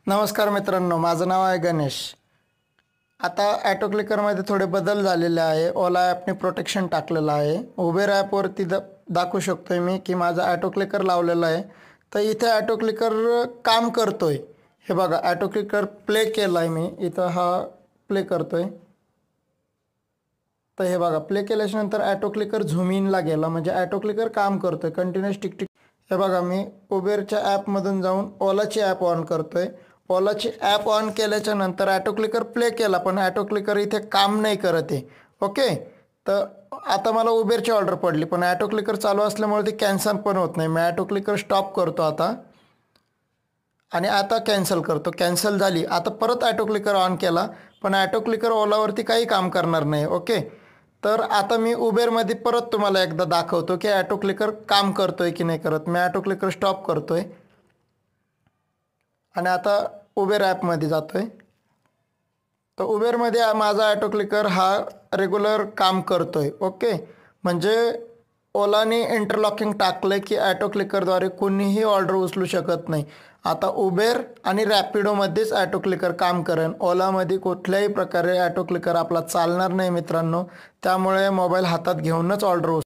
नमस्कार मित्रांनो, माझं नाव आहे गणेश। आता ॲटो क्लिकरमध्ये थोडे बदल झालेले आहे। ओला ॲपने प्रोटेक्शन टाकलेलं आहे। उबेर ॲपवरती दाखवू शकतोय मी की माझा ॲटो क्लिकर लावलेला आहे। तर इथे ॲटो क्लिकर काम करतोय। हे बघा, ॲटो क्लिकर प्ले केला आहे मी, इथं हा प्ले करतोय। तर हे बघा, प्ले केल्याच्यानंतर ॲटो क्लिकर झूम इनला गेला, म्हणजे ॲटो क्लिकर काम करतोय कंटिन्यूअस टिक। हे बघा, मी उबेरच्या ॲपमधून जाऊन ओलाची ॲप ऑन करतोय। ओलाची ॲप ऑन केल्याच्या नंतर ॲटो क्लिकर प्ले केला, पण ॲटो क्लिकर इथे काम नाही करत आहे। ओके, तर आता मला उबेरची ऑर्डर पडली, पण ॲटो क्लिकर चालू असल्यामुळे ती कॅन्सल पण होत नाही। मी ॲटो क्लिकर स्टॉप करतो आता आणि आता कॅन्सल करतो। कॅन्सल झाली। आता परत ॲटो क्लिकर ऑन केला, पण ॲटो क्लिकर ओलावरती काही काम करणार नाही। ओके, तर आता मी उबेरमध्ये परत तुम्हाला एकदा दाखवतो की ॲटो क्लिकर काम करतोय की नाही करत। मी ॲटो क्लिकर स्टॉप करतोय आणि आता उबेर ॲपमध्ये जातोय। तर उबेरमध्ये माझा ॲटो क्लिकर हा रेग्युलर काम करतोय। ओके, म्हणजे ओलाने इंटरलॉकिंग टाकलं की ॲटो क्लिकरद्वारे कोणीही ऑर्डर उचलू शकत नाही। आता उबेर आणि रॅपिडोमध्येच ॲटो क्लिकर काम करेन। ओलामध्ये कुठल्याही प्रकारे ॲटो क्लिकर आपला चालणार नाही मित्रांनो। त्यामुळे मोबाईल हातात घेऊनच ऑर्डर